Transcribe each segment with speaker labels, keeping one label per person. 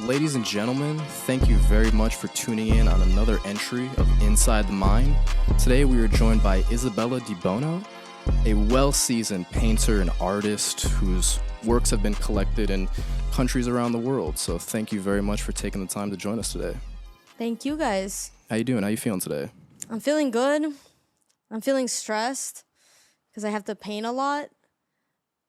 Speaker 1: Ladies and gentlemen, thank you very much for tuning in on another entry of Inside the Mind. Today we are joined by Isabella Di Bono, a well-seasoned painter and artist whose works have been collected in countries around the world. So thank you very much for taking the time to join us today.
Speaker 2: Thank you, guys.
Speaker 1: How you doing? How you feeling today?
Speaker 2: I'm feeling good. I'm feeling stressed because I have to paint a lot,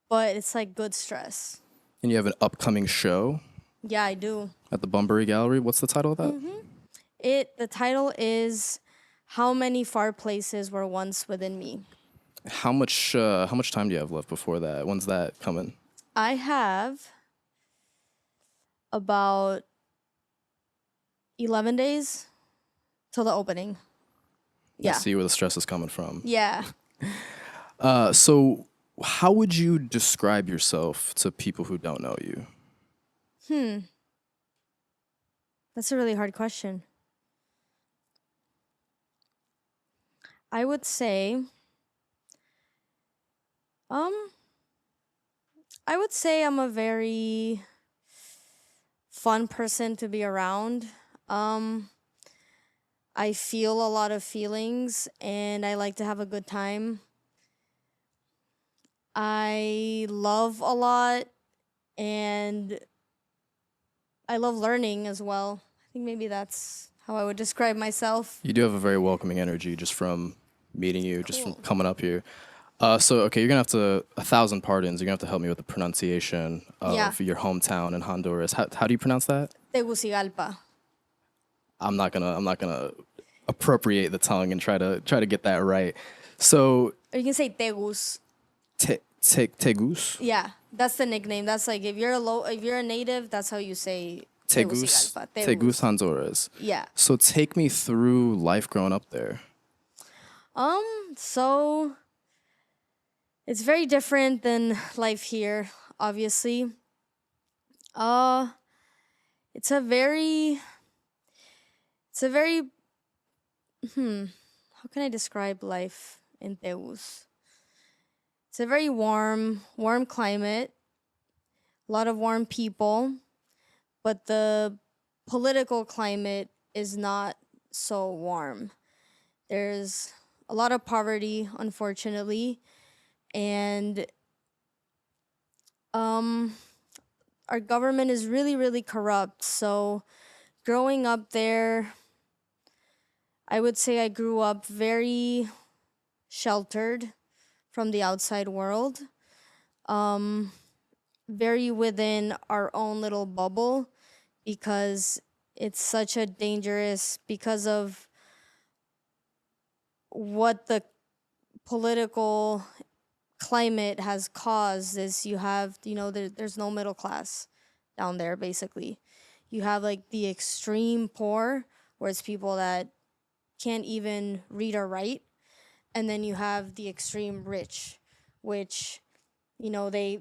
Speaker 2: but it's like good stress.
Speaker 1: And you have an upcoming show
Speaker 2: Yeah, I do.
Speaker 1: at the Bunbury Gallery. What's the title of that?
Speaker 2: The title is How Many Far Places Were Once Within Me.
Speaker 1: How much time do you have left before that? When's that coming?
Speaker 2: I have about 11 days till the opening.
Speaker 1: I
Speaker 2: Yeah.
Speaker 1: see where the stress is coming from.
Speaker 2: Yeah.
Speaker 1: So how would you describe yourself to people who don't know you?
Speaker 2: That's a really hard question. I would say I'm a very fun person to be around. I feel a lot of feelings and I like to have a good time. I love a lot and I love learning as well. I think maybe that's how I would describe myself.
Speaker 1: You do have a very welcoming energy just from meeting you, just from
Speaker 2: Cool.
Speaker 1: coming up here. Okay, you're gonna have to, 1,000 pardons, you're gonna have to help me with the pronunciation of
Speaker 2: Yeah.
Speaker 1: your hometown in Honduras. How do you pronounce that?
Speaker 2: Tegucigalpa.
Speaker 1: I'm not gonna appropriate the tongue and try to get that right. So
Speaker 2: Or you can say Tegus.
Speaker 1: Tegus?
Speaker 2: Yeah, that's the nickname. That's like if you're a native, that's how you say
Speaker 1: Tegus,
Speaker 2: Tegucigalpa.
Speaker 1: Tegus, Honduras.
Speaker 2: Yeah.
Speaker 1: So take me through life growing up there.
Speaker 2: So it's very different than life here, obviously. It's a very how can I describe life in Tegus? It's a very warm climate, a lot of warm people, but the political climate is not so warm. There's a lot of poverty, unfortunately, and our government is really, really corrupt. So growing up there, I would say I grew up very sheltered from the outside world, very within our own little bubble because it's such a dangerous, because of what the political climate has caused is you have, there's no middle class down there, basically. You have like the extreme poor, where it's people that can't even read or write. And then you have the extreme rich, which, they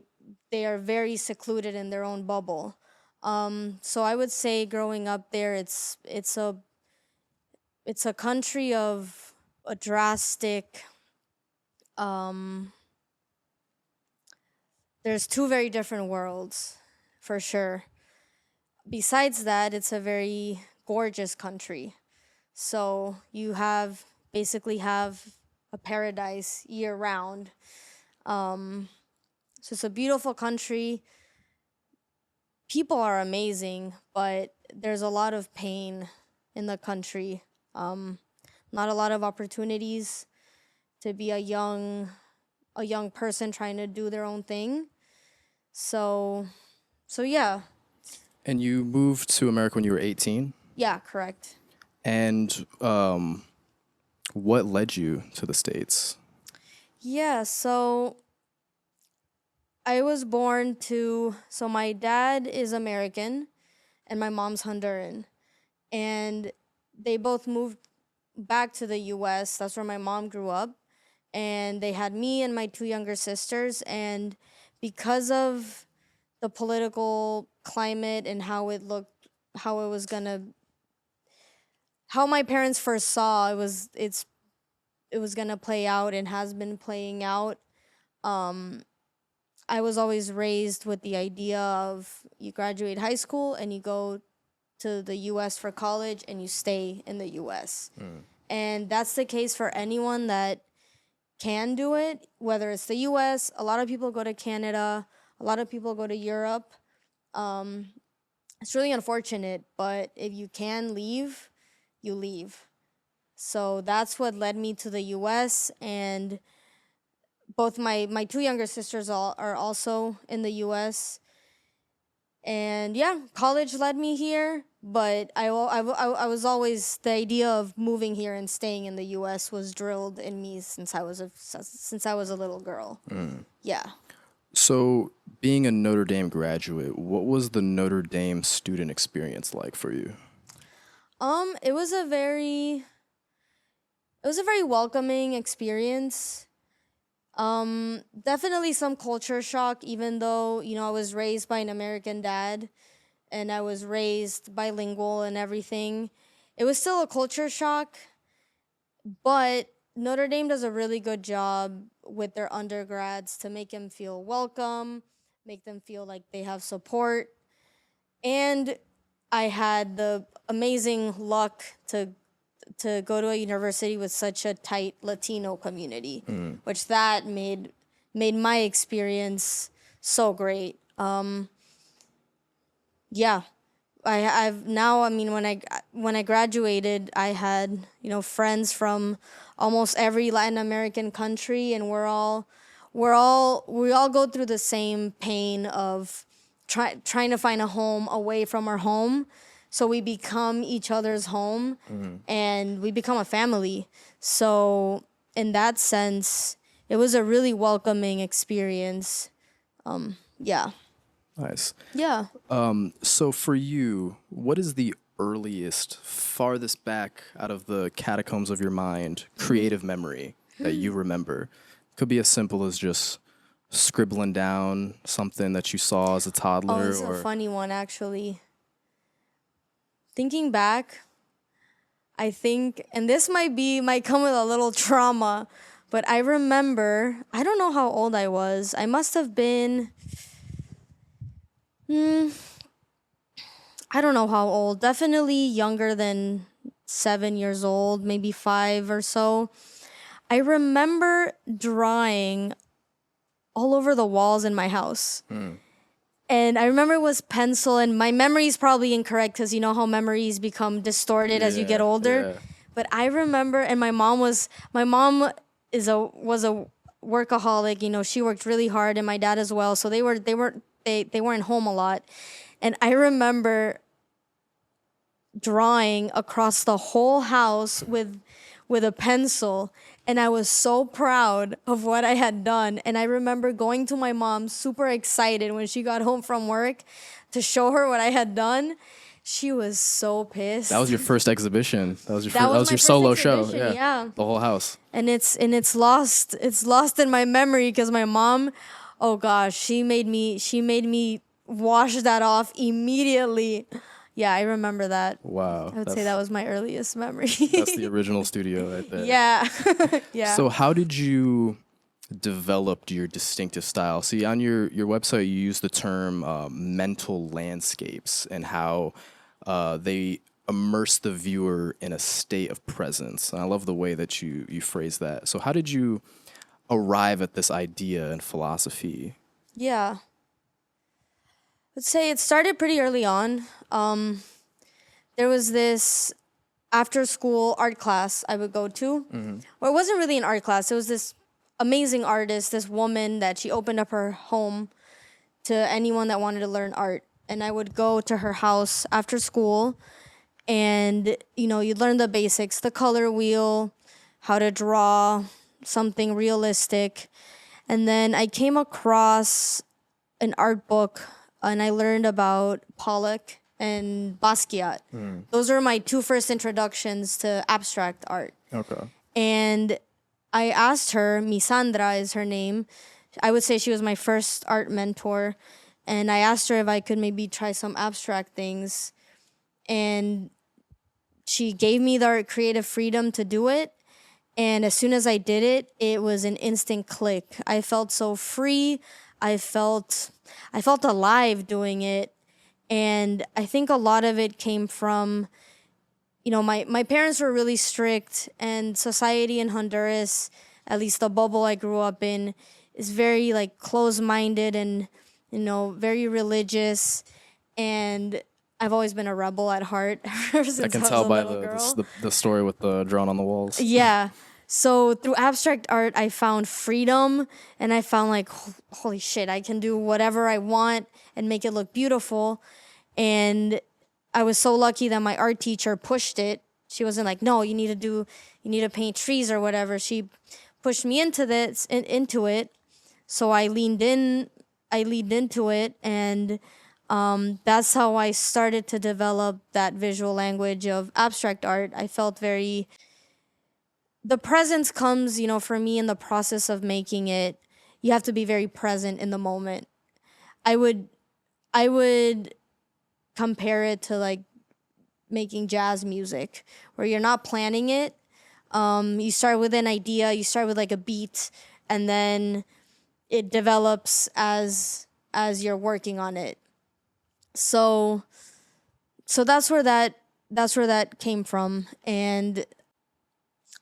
Speaker 2: are very secluded in their own bubble. So I would say growing up there, it's a country of a drastic. There's two very different worlds, for sure. Besides that, it's a very gorgeous country. So you basically have a paradise year round. So it's a beautiful country. People are amazing, but there's a lot of pain in the country. Not a lot of opportunities to be a young person trying to do their own thing. So yeah.
Speaker 1: And you moved to America when you were 18?
Speaker 2: Yeah, correct.
Speaker 1: And what led you to the States?
Speaker 2: Yeah, so I was born so my dad is American and my mom's Honduran. And they both moved back to the US. That's where my mom grew up. And they had me and my two younger sisters. And because of the political climate and how it looked, how my parents first saw it was gonna play out and has been playing out. I was always raised with the idea of you graduate high school and you go to the US for college and you stay in the US. And that's the case for anyone that can do it, whether it's the US, a lot of people go to Canada, a lot of people go to Europe. It's really unfortunate, but if you can leave, you leave. So that's what led me to the US, and both my two younger sisters are also in the US. And yeah, college led me here, but I was always, the idea of moving here and staying in the US was drilled in me since I was a little girl. Yeah.
Speaker 1: So, being a Notre Dame graduate, what was the Notre Dame student experience like for you?
Speaker 2: It was a very welcoming experience. Definitely some culture shock, even though, I was raised by an American dad and I was raised bilingual and everything. It was still a culture shock, but Notre Dame does a really good job with their undergrads to make them feel welcome, make them feel like they have support. And I had the amazing luck to go to a university with such a tight Latino community, which that made my experience so great. Yeah, I've now, I mean, when I graduated, I had, friends from almost every Latin American country, and we all go through the same pain of trying to find a home away from our home. So we become each other's home, and we become a family. So in that sense, it was a really welcoming experience. Yeah.
Speaker 1: Nice.
Speaker 2: Yeah.
Speaker 1: So for you, what is the earliest, farthest back out of the catacombs of your mind, creative memory that you remember? Could be as simple as just scribbling down something that you saw as a toddler.
Speaker 2: It's a funny one, actually. Thinking back, I think, and this might come with a little trauma, but I remember, I don't know how old I was. I must have been, I don't know how old. Definitely younger than 7 years old, maybe 5 or so. I remember drawing all over the walls in my house. And I remember it was pencil, and my memory is probably incorrect because you know how memories become distorted as you get older.
Speaker 1: Yeah.
Speaker 2: But I remember, and my mom was a workaholic. She worked really hard, and my dad as well. So they weren't home a lot. And I remember drawing across the whole house with a pencil, and I was so proud of what I had done. And I remember going to my mom super excited when she got home from work to show her what I had done. She was so pissed.
Speaker 1: That was your first exhibition. That was
Speaker 2: my
Speaker 1: your
Speaker 2: first
Speaker 1: solo show.
Speaker 2: exhibition, yeah.
Speaker 1: The whole house.
Speaker 2: And it's lost in my memory because my mom, oh gosh, she made me wash that off immediately. Yeah, I remember that.
Speaker 1: Wow.
Speaker 2: I would say that was my earliest memory.
Speaker 1: That's the original studio right there.
Speaker 2: Yeah. Yeah.
Speaker 1: So how did you develop your distinctive style? See, on your website, you use the term mental landscapes and how they immerse the viewer in a state of presence. And I love the way that you phrase that. So how did you arrive at this idea and philosophy?
Speaker 2: Yeah. I'd say it started pretty early on. There was this after school art class I would go to. Well, it wasn't really an art class. It was this amazing artist, this woman that she opened up her home to anyone that wanted to learn art. And I would go to her house after school, and you'd learn the basics, the color wheel, how to draw something realistic. And then I came across an art book, and I learned about Pollock and Basquiat. Those are my two first introductions to abstract art.
Speaker 1: Okay.
Speaker 2: And I asked her, Misandra is her name. I would say she was my first art mentor. And I asked her if I could maybe try some abstract things. And she gave me the creative freedom to do it. And as soon as I did it, it was an instant click. I felt so free. I felt alive doing it. And I think a lot of it came from, my parents were really strict, and society in Honduras, at least the bubble I grew up in, is very like close-minded and, very religious. And I've always been a rebel at heart ever since
Speaker 1: I can
Speaker 2: I was
Speaker 1: tell
Speaker 2: a
Speaker 1: by
Speaker 2: little girl.
Speaker 1: the story with the drawn on the walls.
Speaker 2: Yeah. So through abstract art, I found freedom, and I found like, holy shit, I can do whatever I want and make it look beautiful. And I was so lucky that my art teacher pushed it. She wasn't like, no, you need to paint trees or whatever. She pushed me into it. So I leaned into it, and that's how I started to develop that visual language of abstract art. I felt the presence comes, for me in the process of making it. You have to be very present in the moment. I would compare it to like making jazz music, where you're not planning it. You start with an idea, you start with like a beat, and then it develops as you're working on it. So that's where that came from. And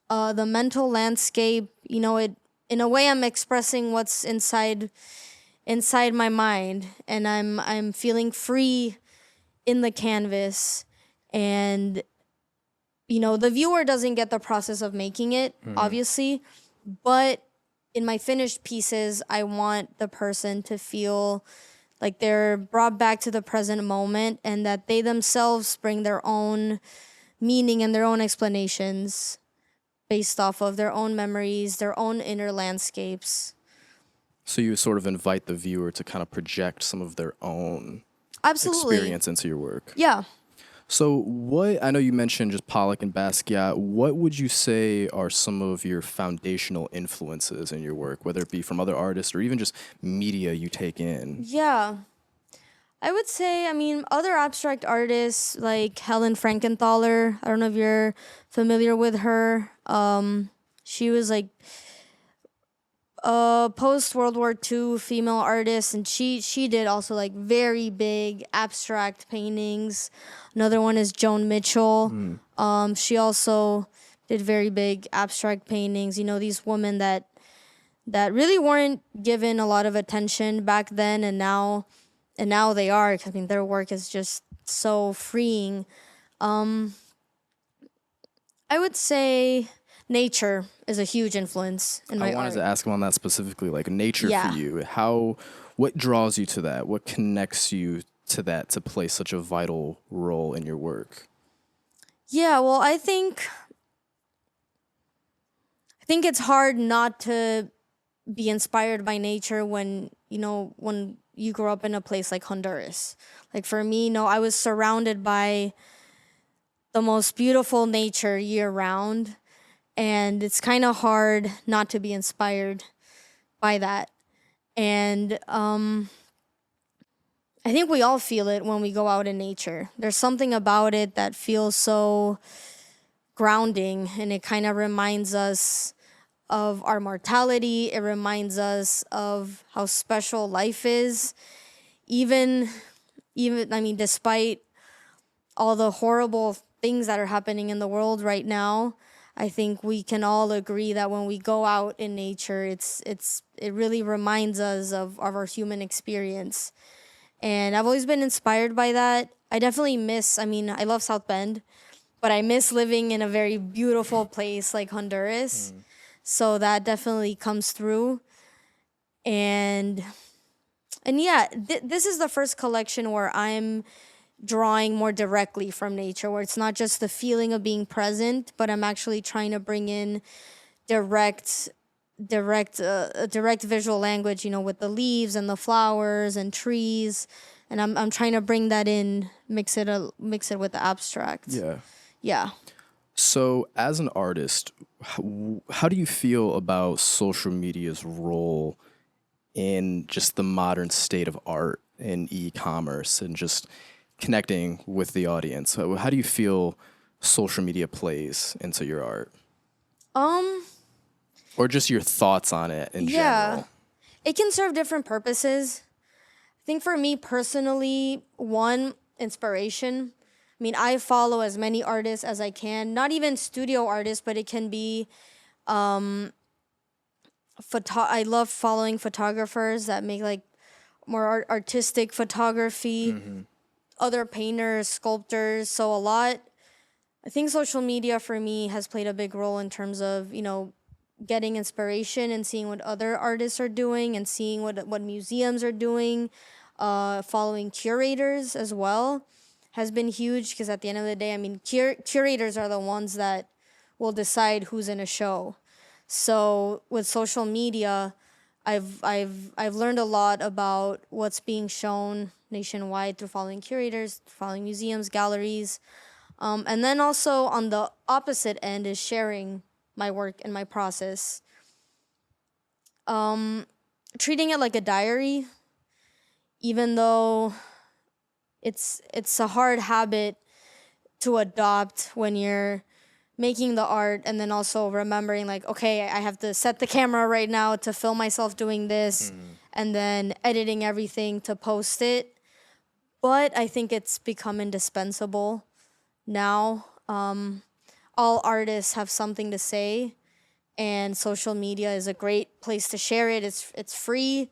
Speaker 2: the mental landscape, it, in a way, I'm expressing what's inside my mind, and I'm feeling free in the canvas. And the viewer doesn't get the process of making it, obviously, but in my finished pieces, I want the person to feel like they're brought back to the present moment, and that they themselves bring their own meaning and their own explanations based off of their own memories, their own inner landscapes.
Speaker 1: So you sort of invite the viewer to kind of project some of their own
Speaker 2: Absolutely.
Speaker 1: experience into your work.
Speaker 2: Yeah.
Speaker 1: So I know you mentioned just Pollock and Basquiat. What would you say are some of your foundational influences in your work, whether it be from other artists or even just media you take in?
Speaker 2: Yeah. I would say, other abstract artists like Helen Frankenthaler. I don't know if you're familiar with her. She was like a post-World War II female artist, and she did also like very big abstract paintings. Another one is Joan Mitchell. She also did very big abstract paintings. These women that really weren't given a lot of attention back then, and now they are. Their work is just so freeing. I would say nature is a huge influence in my art.
Speaker 1: I wanted to ask him on that specifically, like nature
Speaker 2: Yeah.
Speaker 1: for you. What draws you to that? What connects you to that to play such a vital role in your work?
Speaker 2: Yeah, well, I think it's hard not to be inspired by nature when you grow up in a place like Honduras. Like for me, I was surrounded by the most beautiful nature year round, and it's kind of hard not to be inspired by that. And I think we all feel it when we go out in nature. There's something about it that feels so grounding, and it kind of reminds us of our mortality. It reminds us of how special life is. Even despite all the horrible things that are happening in the world right now, I think we can all agree that when we go out in nature, it really reminds us of our human experience. And I've always been inspired by that. I definitely I love South Bend, but I miss living in a very beautiful place like Honduras. So that definitely comes through. And yeah, this is the first collection where I'm drawing more directly from nature, where it's not just the feeling of being present, but I'm actually trying to bring in direct visual language, with the leaves and the flowers and trees, and I'm trying to bring that in, mix it with the abstract. Yeah.
Speaker 1: So, as an artist, how do you feel about social media's role in just the modern state of art and e-commerce and just connecting with the audience? How do you feel social media plays into your art? Or just your thoughts on it in general?
Speaker 2: it can serve different purposes. I think for me personally, one, inspiration. I mean, I follow as many artists as I can, not even studio artists, but it can be I love following photographers that make like more artistic photography, other painters, sculptors. So a lot. I think social media for me has played a big role in terms of, getting inspiration and seeing what other artists are doing and seeing what museums are doing. Following curators as well has been huge because at the end of the day, I mean, curators are the ones that will decide who's in a show. So with social media, I've learned a lot about what's being shown nationwide through following curators, following museums, galleries, and then also on the opposite end is sharing my work and my process. Treating it like a diary, even though it's a hard habit to adopt when you're making the art, and then also remembering like, okay, I have to set the camera right now to film myself doing this, and then editing everything to post it. But I think it's become indispensable now. All artists have something to say, and social media is a great place to share it. It's free,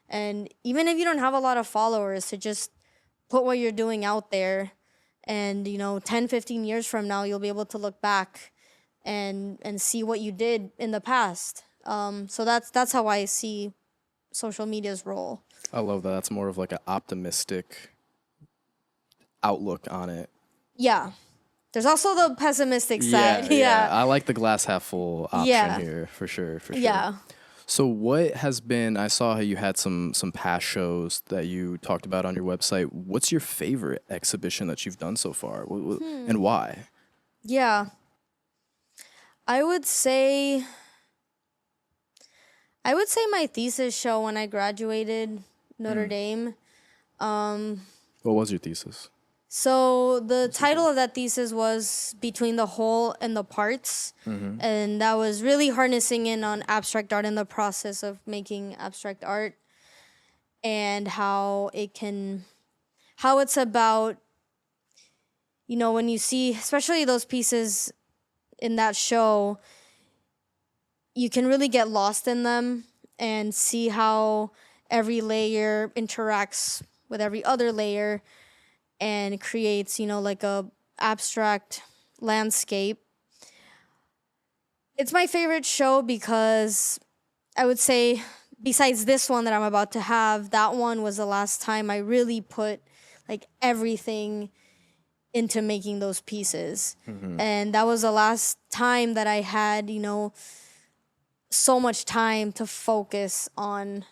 Speaker 2: and even if you don't have a lot of followers, to just put what you're doing out there, and 10, 15 years from now, you'll be able to look back and see what you did in the past. So that's how I see social media's role.
Speaker 1: I love that. That's more of like an optimistic outlook on it.
Speaker 2: Yeah. There's also the pessimistic side. Yeah.
Speaker 1: I like the glass half full option here for sure.
Speaker 2: Yeah.
Speaker 1: So what has been, I saw how you had some past shows that you talked about on your website. What's your favorite exhibition that you've done so far, and why?
Speaker 2: Yeah. I would say my thesis show when I graduated Notre Dame.
Speaker 1: What was your thesis?
Speaker 2: So the title of that thesis was Between the Whole and the Parts. And that was really harnessing in on abstract art and the process of making abstract art, and how it's about, when you see, especially those pieces in that show, you can really get lost in them and see how every layer interacts with every other layer and creates, like a abstract landscape. It's my favorite show because I would say, besides this one that I'm about to have, that one was the last time I really put like everything into making those pieces. And that was the last time that I had, so much time to focus on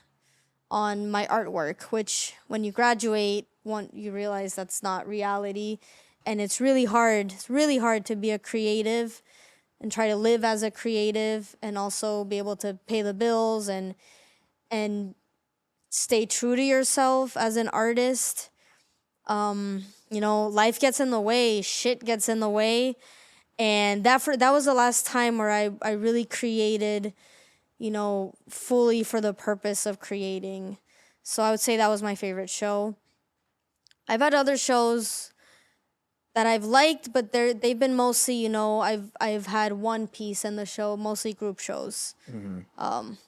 Speaker 2: my artwork, which when you graduate, you realize that's not reality, and it's really hard. It's really hard to be a creative and try to live as a creative and also be able to pay the bills and stay true to yourself as an artist. Life gets in the way, shit gets in the way, and that was the last time where I really created, fully for the purpose of creating. So I would say that was my favorite show. I've had other shows that I've liked, but they've been mostly, I've had one piece in the show, mostly group shows.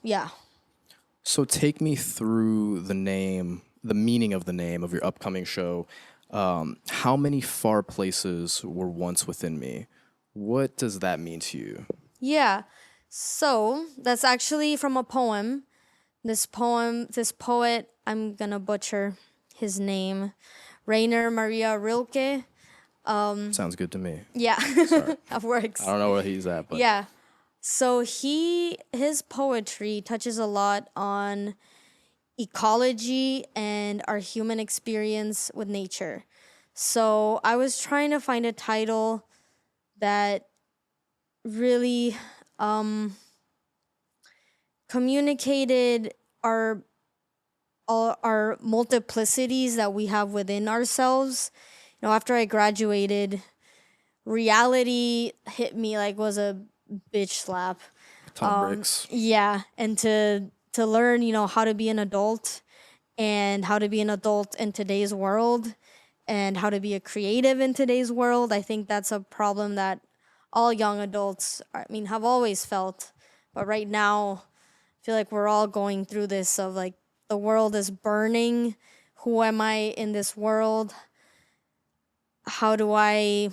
Speaker 2: Yeah.
Speaker 1: So take me through the meaning of the name of your upcoming show. How many far places were once within me? What does that mean to you?
Speaker 2: Yeah. So that's actually from a poem. This poet, I'm gonna butcher his name, Rainer Maria Rilke.
Speaker 1: Sounds good to me.
Speaker 2: Yeah, that works.
Speaker 1: I don't know where he's at, but
Speaker 2: yeah. So his poetry touches a lot on ecology and our human experience with nature. So I was trying to find a title that really communicated our multiplicities that we have within ourselves. After I graduated, reality hit me like was a bitch slap.
Speaker 1: Tom Bricks.
Speaker 2: Yeah, and to to learn, how to be an adult and how to be an adult in today's world and how to be a creative in today's world. I think that's a problem that all young adults, have always felt. But right now, I feel like we're all going through this of like the world is burning. Who am I in this world? How do I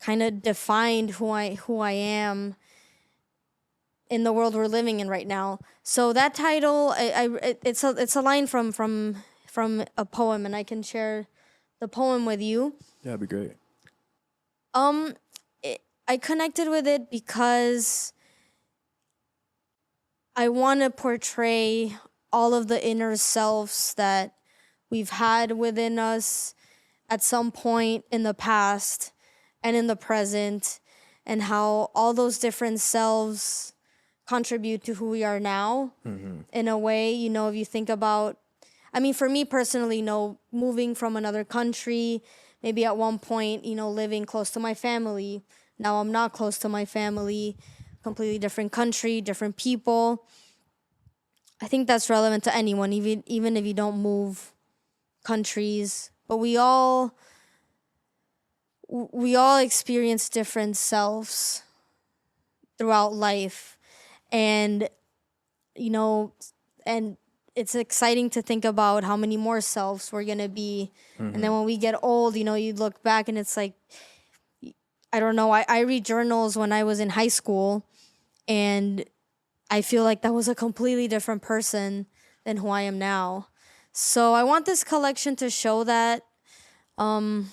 Speaker 2: kind of define who I am in the world we're living in right now? So that title, it's a line from a poem, and I can share the poem with you.
Speaker 1: Yeah, that'd be great.
Speaker 2: I connected with it because I want to portray all of the inner selves that we've had within us at some point in the past and in the present, and how all those different selves contribute to who we are now. In a way, if you think about, for me personally, moving from another country, maybe at one point, living close to my family. Now I'm not close to my family, completely different country, different people. I think that's relevant to anyone, even if you don't move countries. But we all experience different selves throughout life. And, and it's exciting to think about how many more selves we're going to be. And then when we get old, you look back and it's like, I don't know, I read journals when I was in high school, and I feel like that was a completely different person than who I am now. So I want this collection to show that, how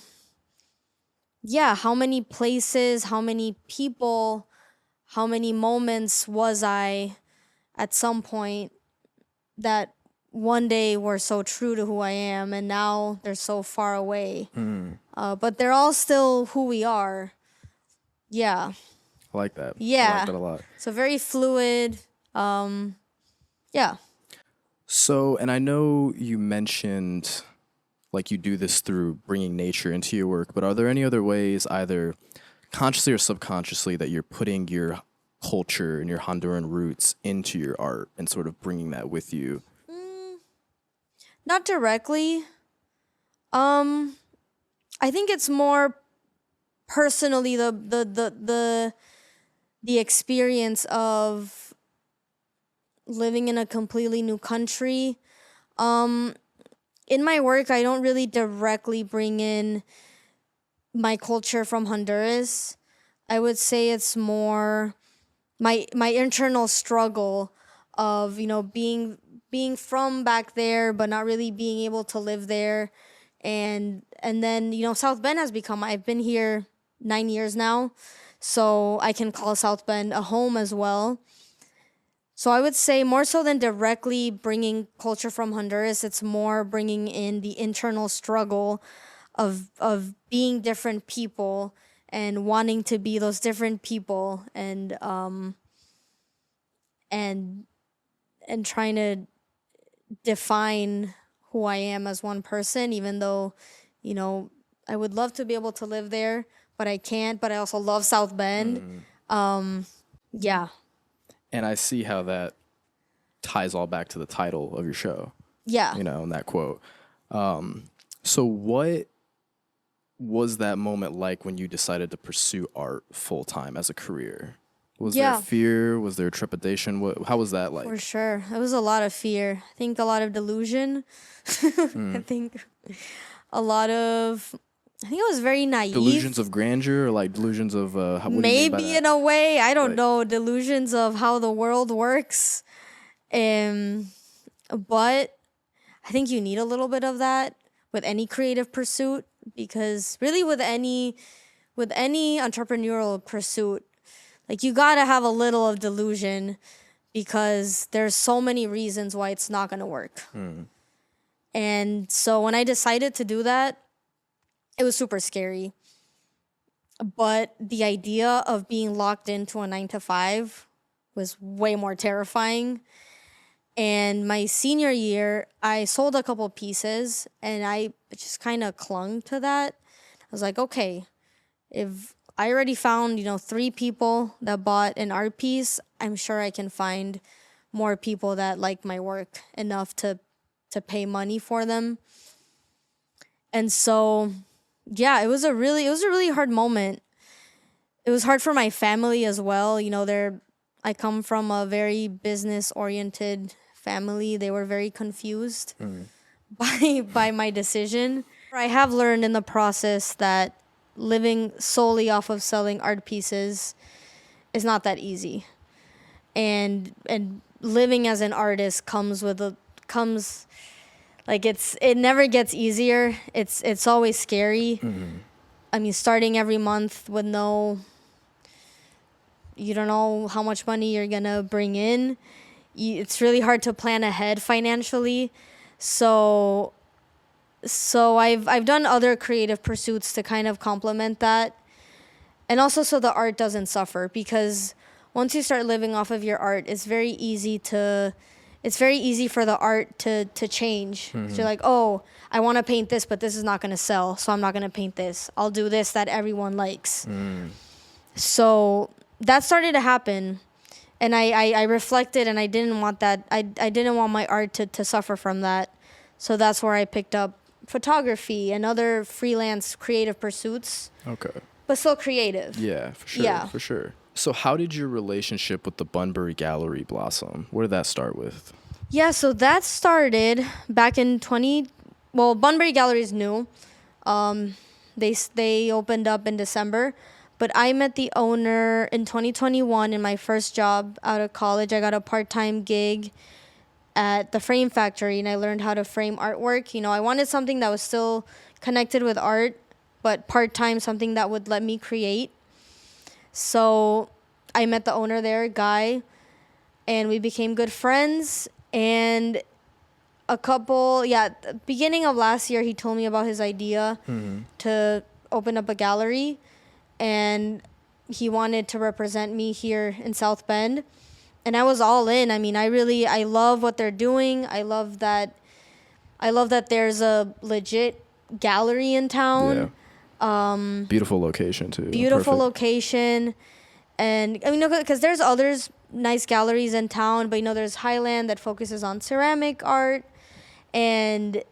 Speaker 2: many places, how many people, how many moments was I at some point that one day were so true to who I am, and now they're so far away. But they're all still who we are. Yeah.
Speaker 1: I like that.
Speaker 2: Yeah.
Speaker 1: I like that a lot.
Speaker 2: So very fluid. Yeah.
Speaker 1: So, and I know you mentioned like you do this through bringing nature into your work, but are there any other ways, either consciously or subconsciously, that you're putting your culture and your Honduran roots into your art and sort of bringing that with you?
Speaker 2: Not directly. I think it's more personally the experience of living in a completely new country. In my work, I don't really directly bring in my culture from Honduras. I would say it's more my internal struggle of, being from back there but not really being able to live there. And then, South Bend has become, I've been here 9 years now, so I can call South Bend a home as well. So I would say more so than directly bringing culture from Honduras, it's more bringing in the internal struggle of being different people and wanting to be those different people, and trying to define who I am as one person, even though, I would love to be able to live there, but I can't. But I also love South Bend. Yeah.
Speaker 1: And I see how that ties all back to the title of your show.
Speaker 2: Yeah.
Speaker 1: In that quote. So what was that moment like when you decided to pursue art full time as a career? Was there fear? Was there trepidation? How was that like?
Speaker 2: For sure. It was a lot of fear. I think a lot of delusion. I think it was very naive.
Speaker 1: Delusions of grandeur, or like delusions of what
Speaker 2: maybe in a way. I don't know. Delusions of how the world works. But I think you need a little bit of that with any creative pursuit, because really with any entrepreneurial pursuit, like, you gotta have a little of delusion, because there's so many reasons why it's not gonna work. And so when I decided to do that, it was super scary. But the idea of being locked into a 9-to-5 was way more terrifying. And my senior year, I sold a couple pieces, and I just kind of clung to that. I was like, okay, if I already found, 3 people that bought an art piece. I'm sure I can find more people that like my work enough to pay money for them. And so, yeah, it was a really hard moment. It was hard for my family as well. I come from a very business oriented family. They were very confused by my decision. I have learned in the process that living solely off of selling art pieces is not that easy. And living as an artist comes like it never gets easier. It's always scary. I mean, starting every month with you don't know how much money you're gonna bring in. It's really hard to plan ahead financially. So I've done other creative pursuits to kind of complement that, and also so the art doesn't suffer, because once you start living off of your art, it's very easy for the art to change. So you're like, oh, I want to paint this, but this is not going to sell, so I'm not going to paint this. I'll do this that everyone likes. So that started to happen, and I reflected, and I didn't want that. I didn't want my art to suffer from that. So that's where I picked up photography and other freelance creative pursuits.
Speaker 1: Okay.
Speaker 2: But still creative.
Speaker 1: Yeah, for sure.
Speaker 2: Yeah.
Speaker 1: For sure. So how did your relationship with the Bunbury Gallery blossom? Where did that start with?
Speaker 2: Yeah, so that started back in Bunbury Gallery is new. They opened up in December, but I met the owner in 2021 in my first job out of college. I got a part-time gig at the Frame Factory, and I learned how to frame artwork. I wanted something that was still connected with art, but part-time, something that would let me create. So I met the owner there, Guy, and we became good friends. And beginning of last year, he told me about his idea to open up a gallery, and he wanted to represent me here in South Bend. And I was all in. I mean, I love what they're doing. I love that there's a legit gallery in town.
Speaker 1: Yeah. Beautiful location too.
Speaker 2: Beautiful
Speaker 1: Perfect.
Speaker 2: location. And I mean, because there's others nice galleries in town, but there's Highland that focuses on ceramic art, and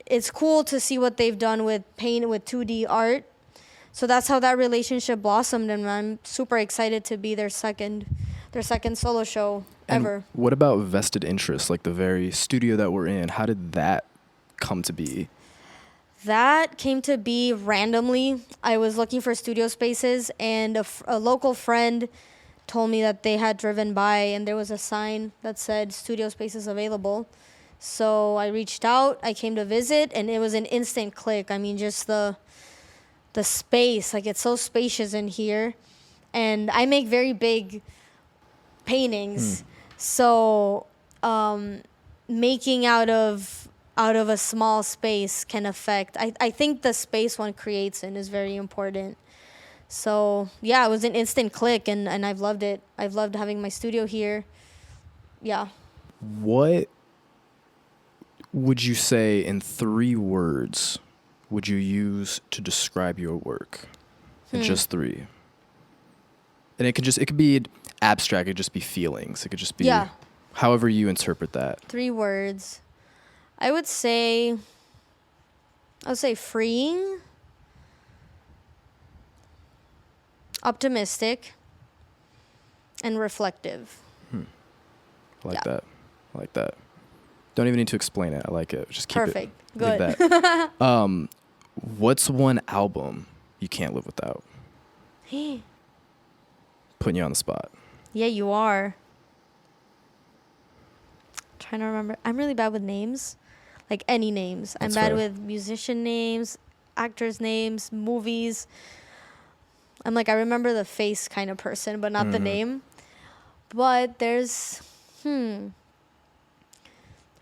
Speaker 2: it's cool to see what they've done with paint, with 2D art. So that's how that relationship blossomed, and I'm super excited to be their second solo show ever.
Speaker 1: And what about vested interests, like the very studio that we're in? How did that come to be?
Speaker 2: That came to be randomly. I was looking for studio spaces, and a local friend told me that they had driven by, and there was a sign that said studio spaces available. So I reached out, I came to visit, and it was an instant click. I mean, just the space, like it's so spacious in here. And I make very big paintings. So making out of a small space can affect, I think the space one creates in is very important. So yeah, it was an instant click, and I've loved it. I've loved having my studio here. Yeah.
Speaker 1: What would you say in 3 words would you use to describe your work? In just 3. And it could be abstract, it could just be feelings. It could just be however you interpret that.
Speaker 2: 3 words. I would say freeing, optimistic, and reflective.
Speaker 1: I like that. Don't even need to explain it. I like it. Just keep
Speaker 2: Perfect.
Speaker 1: it.
Speaker 2: Good.
Speaker 1: Like that. What's one album you can't live without? Putting you on the spot.
Speaker 2: Yeah, you are. Trying to remember. I'm really bad with names. Like any names.
Speaker 1: That's
Speaker 2: I'm bad
Speaker 1: fair.
Speaker 2: with musician names, actors' names, movies. I'm like, I remember the face kind of person, but not the name. But there's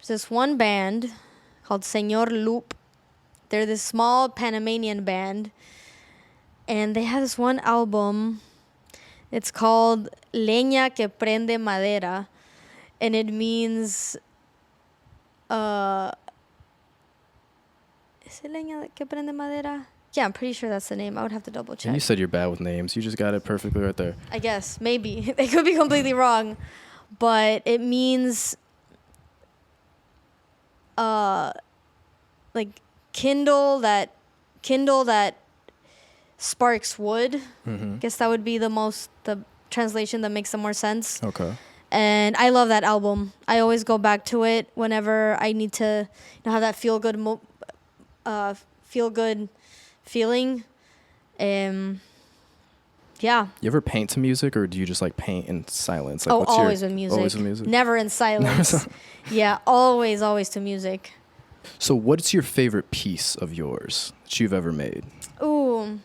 Speaker 2: this one band called Señor Loop. They're this small Panamanian band, and they have this one album. It's called Leña que prende madera, and it means ¿es leña que prende madera? Yeah, I'm pretty sure that's the name. I would have to double
Speaker 1: And you
Speaker 2: check.
Speaker 1: said you're bad with names. You just got it perfectly right there.
Speaker 2: I guess maybe it could be completely wrong, but it means like kindle that sparks wood.
Speaker 1: Mm-hmm.
Speaker 2: Guess that would be the translation that makes the more sense.
Speaker 1: Okay.
Speaker 2: And I love that album. I always go back to it whenever I need to, have that feel good feeling. Yeah.
Speaker 1: You ever paint to music, or do you just like paint in silence? Like,
Speaker 2: Always with music.
Speaker 1: Always with music.
Speaker 2: Never in silence. Yeah, always to music.
Speaker 1: So, what's your favorite piece of yours that you've ever made?
Speaker 2: Ooh.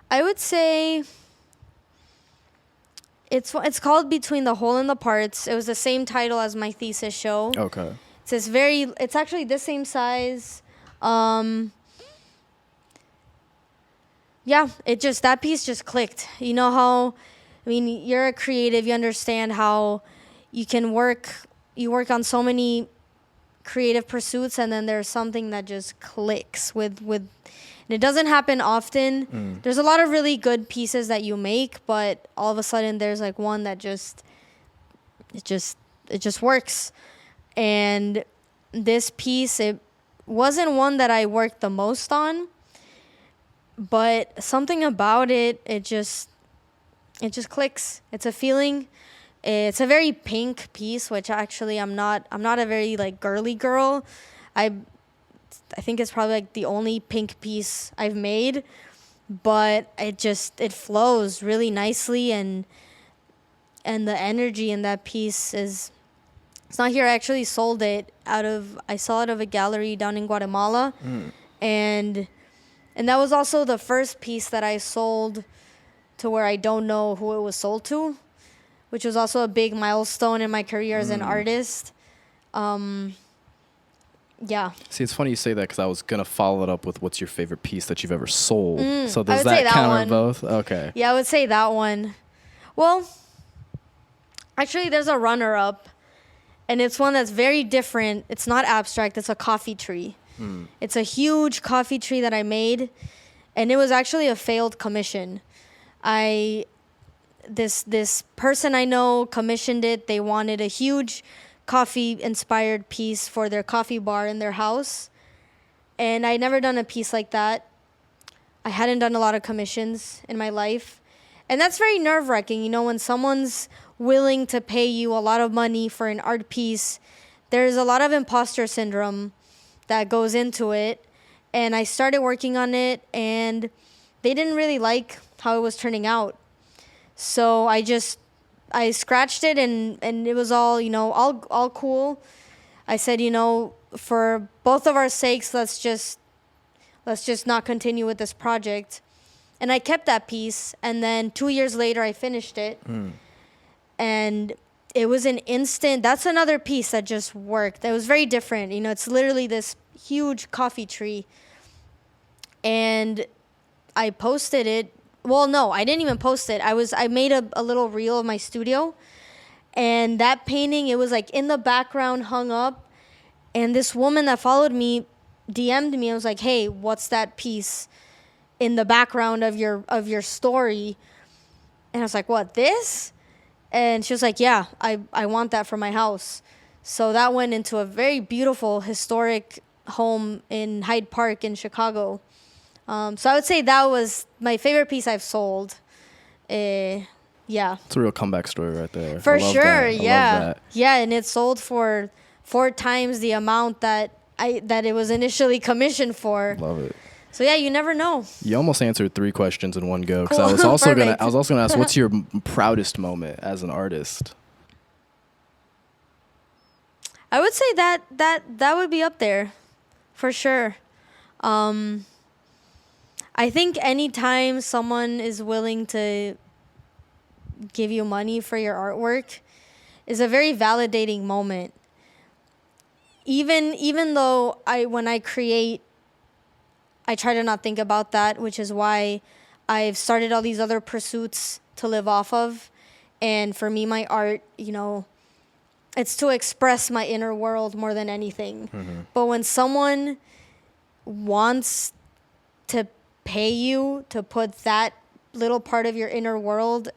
Speaker 2: I would say it's called Between the Whole and the Parts. It was the same title as my thesis show.
Speaker 1: Okay.
Speaker 2: It's actually the same size. Yeah, that piece just clicked. You know how, you're a creative, you understand how you work on so many creative pursuits, and then there's something that just clicks with and it doesn't happen often. There's a lot of really good pieces that you make, but all of a sudden there's like one that just works. And this piece, it wasn't one that I worked the most on, but something about it just clicks. It's a feeling. It's a very pink piece, which actually I'm not a very like girly girl. I think it's probably like the only pink piece I've made, but it flows really nicely, and the energy in that piece it's not here. I actually sold it I saw it out of a gallery down in Guatemala. And that was also the first piece that I sold to where I don't know who it was sold to, which was also a big milestone in my career as an artist. Yeah.
Speaker 1: See, it's funny you say that, because I was going to follow it up with what's your favorite piece that you've ever sold. So
Speaker 2: I
Speaker 1: does
Speaker 2: would say
Speaker 1: that
Speaker 2: that
Speaker 1: counter
Speaker 2: one.
Speaker 1: both? Okay.
Speaker 2: Yeah, I would say that one. Well, actually, there's a runner-up, and it's one that's very different. It's not abstract. It's a coffee tree. It's a huge coffee tree that I made, and it was actually a failed commission. This person I know commissioned it. They wanted a huge coffee-inspired piece for their coffee bar in their house, and I'd never done a piece like that. I hadn't done a lot of commissions in my life, and that's very nerve-wracking. When someone's willing to pay you a lot of money for an art piece, there's a lot of imposter syndrome that goes into it. And I started working on it, and they didn't really like how it was turning out. So I scratched it, and it was all, all cool. I said, for both of our sakes, let's just not continue with this project. And I kept that piece, and then 2 years later I finished it. And it was an instant. That's another piece that just worked. It was very different. It's literally this huge coffee tree. And I posted it. Well, no, I didn't even post it. I made a little reel of my studio. And that painting, it was like in the background, hung up. And this woman that followed me DM'd me. I was like, hey, what's that piece in the background of your story? And I was like, what, this? And she was like, yeah, I want that for my house. So that went into a very beautiful historic home in Hyde Park in Chicago. So I would say that was my favorite piece I've sold. Yeah.
Speaker 1: It's a real comeback story right there.
Speaker 2: For sure, yeah.
Speaker 1: I love that.
Speaker 2: Yeah, and it sold for 4 times the amount that it was initially commissioned for.
Speaker 1: Love it.
Speaker 2: So yeah, you never know.
Speaker 1: You almost answered 3 questions in one go, because
Speaker 2: Cool.
Speaker 1: I was also
Speaker 2: Perfect.
Speaker 1: gonna ask, what's your proudest moment as an artist?
Speaker 2: I would say that would be up there, for sure. I think anytime someone is willing to give you money for your artwork is a very validating moment. Even though when I create, I try to not think about that, which is why I've started all these other pursuits to live off of. And for me, my art, it's to express my inner world more than anything. But when someone wants to pay you to put that little part of your inner world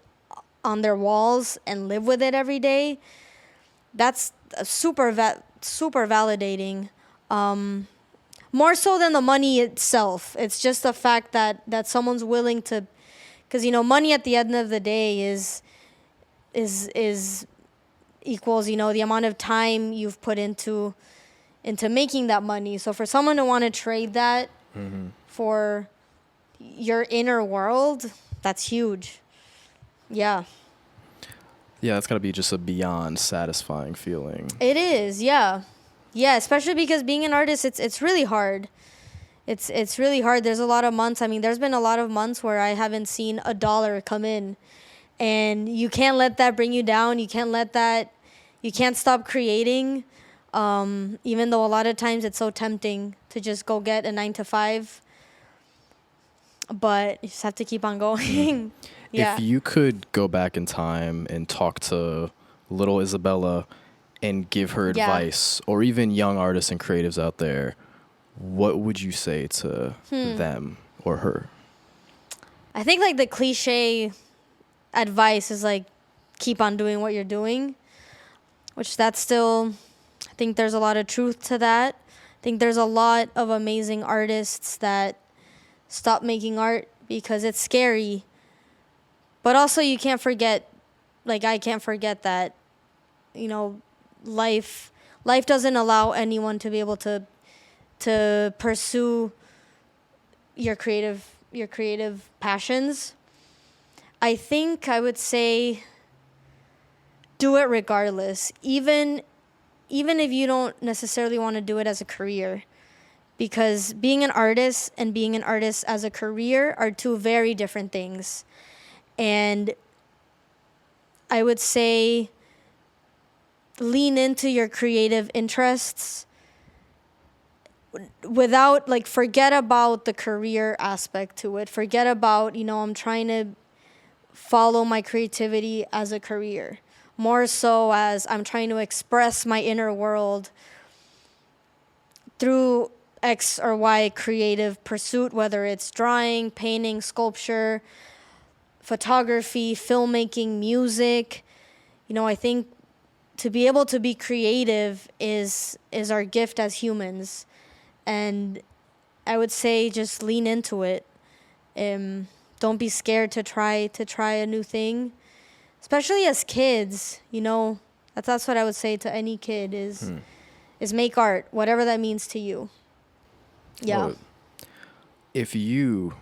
Speaker 2: on their walls and live with it every day, that's super validating. More so than the money itself. It's just the fact that someone's willing to, because money at the end of the day is equals the amount of time you've put into making that money. So for someone to want to trade that for your inner world, that's huge. Yeah.
Speaker 1: Yeah, that's got to be just a beyond satisfying feeling.
Speaker 2: It is, yeah. Yeah, especially because being an artist, it's really hard. It's really hard. There's a lot of months. I mean, there's been a lot of months where I haven't seen $1 come in. And you can't let that bring you down. You can't stop creating. Even though a lot of times it's so tempting to just go get a 9 to 5. But you just have to keep on going. Yeah.
Speaker 1: If you could go back in time and talk to little Isabella and give her advice, or even young artists and creatives out there, what would you say to them or her?
Speaker 2: I think like the cliche advice is like, keep on doing what you're doing, which that's still, I think there's a lot of truth to that. I think there's a lot of amazing artists that stop making art because it's scary. But also you can't forget, like I can't forget that, life doesn't allow anyone to be able to pursue your creative passions. I think I would say do it regardless, even if you don't necessarily want to do it as a career, because being an artist and being an artist as a career are two very different things. And I would say lean into your creative interests without, like, forget about the career aspect to it. Forget about, I'm trying to follow my creativity as a career. More so as I'm trying to express my inner world through X or Y creative pursuit, whether it's drawing, painting, sculpture, photography, filmmaking, music. I think to be able to be creative is our gift as humans. And I would say just lean into it. Don't be scared to try a new thing, especially as kids. That's what I would say to any kid is make art, whatever that means to you. Yeah.
Speaker 1: Well, if you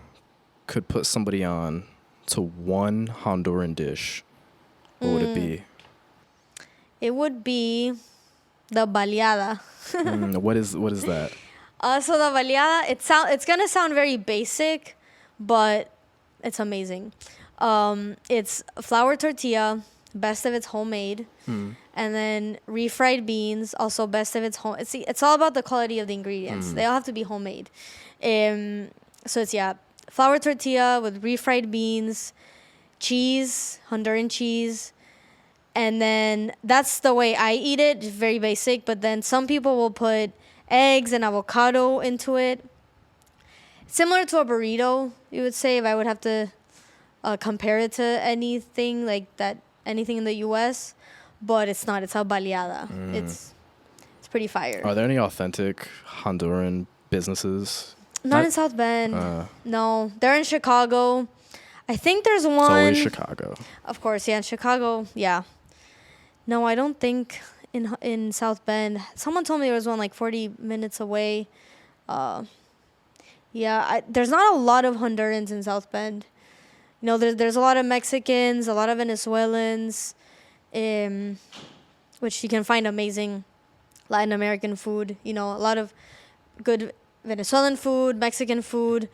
Speaker 1: could put somebody on to one Honduran dish, what would it be?
Speaker 2: It would be the baleada.
Speaker 1: What is that?
Speaker 2: So the baleada, it's gonna sound very basic, but it's amazing. It's flour tortilla, best of it's homemade, and then refried beans, also best of it's home. It's all about the quality of the ingredients. They all have to be homemade. So it's flour tortilla with refried beans, cheese, Honduran cheese. And then that's the way I eat it, just very basic. But then some people will put eggs and avocado into it. Similar to a burrito, you would say, if I would have to compare it to anything like that, anything in the U.S. But it's not. It's a baleada. It's pretty fire.
Speaker 1: Are there any authentic Honduran businesses?
Speaker 2: Not in South Bend. No, they're in Chicago. I think there's one.
Speaker 1: It's always Chicago.
Speaker 2: Of course, yeah, in Chicago, yeah. No, I don't think in South Bend. Someone told me there was one like 40 minutes away. There's not a lot of Hondurans in South Bend. There's a lot of Mexicans, a lot of Venezuelans, which you can find amazing Latin American food. A lot of good Venezuelan food, Mexican food,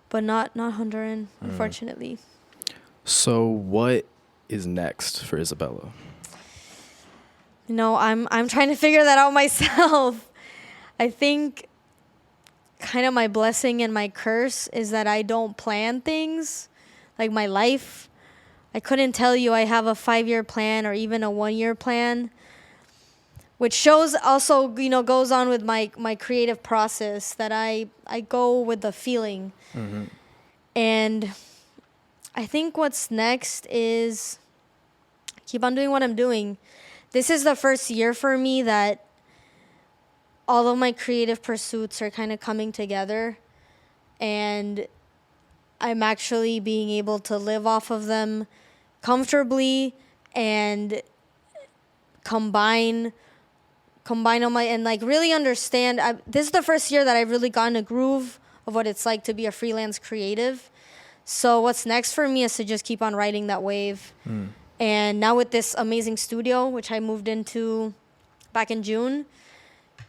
Speaker 2: but not Honduran, unfortunately.
Speaker 1: So what is next for Isabella?
Speaker 2: I'm trying to figure that out myself. I think kind of my blessing and my curse is that I don't plan things, like my life. I couldn't tell you I have a 5-year plan or even a 1-year plan. which shows also, goes on with my creative process, that I go with the feeling. And I think what's next is keep on doing what I'm doing. This is the first year for me that all of my creative pursuits are kind of coming together, and I'm actually being able to live off of them comfortably and combine on my, and like really understand. This is the first year that I've really gotten a groove of what it's like to be a freelance creative. So what's next for me is to just keep on riding that wave. And now with this amazing studio, which I moved into back in June,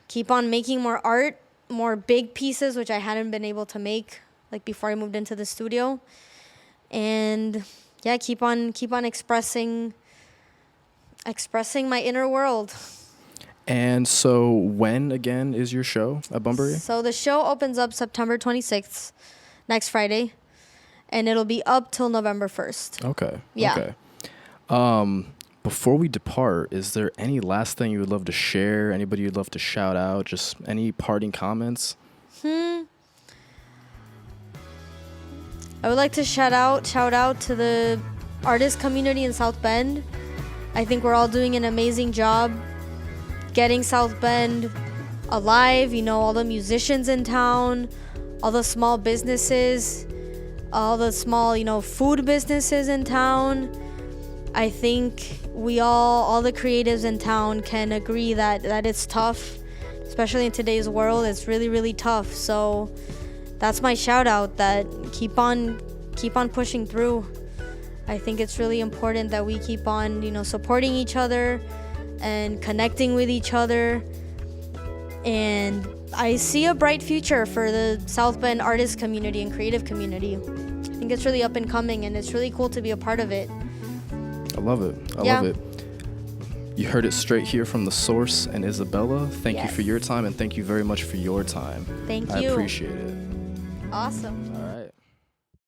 Speaker 2: keep on making more art, more big pieces, which I hadn't been able to make like before I moved into the studio. And yeah, keep on expressing my inner world.
Speaker 1: And so when, again, is your show at Bunbury?
Speaker 2: So the show opens up September 26th, next Friday, and it'll be up till November 1st.
Speaker 1: Okay.
Speaker 2: Yeah.
Speaker 1: Okay. Before we depart, is there any last thing you would love to share? Anybody you'd love to shout out? Just any parting comments?
Speaker 2: I would like to shout out to the artist community in South Bend. I think we're all doing an amazing job getting South Bend alive. All the musicians in town, all the small businesses, all the small, food businesses in town. I think we all the creatives in town can agree that it's tough, especially in today's world. It's really, really tough. So that's my shout out, that keep on pushing through. I think it's really important that we keep on, supporting each other and connecting with each other. And I see a bright future for the South Bend artist community and creative community. I think it's really up and coming, and it's really cool to be a part of it.
Speaker 1: I love it. I love it. You heard it straight here from the source. And Isabella, thank you for your time, and thank you very much for your time.
Speaker 2: Thank you.
Speaker 1: I appreciate it.
Speaker 2: Awesome.
Speaker 1: All right.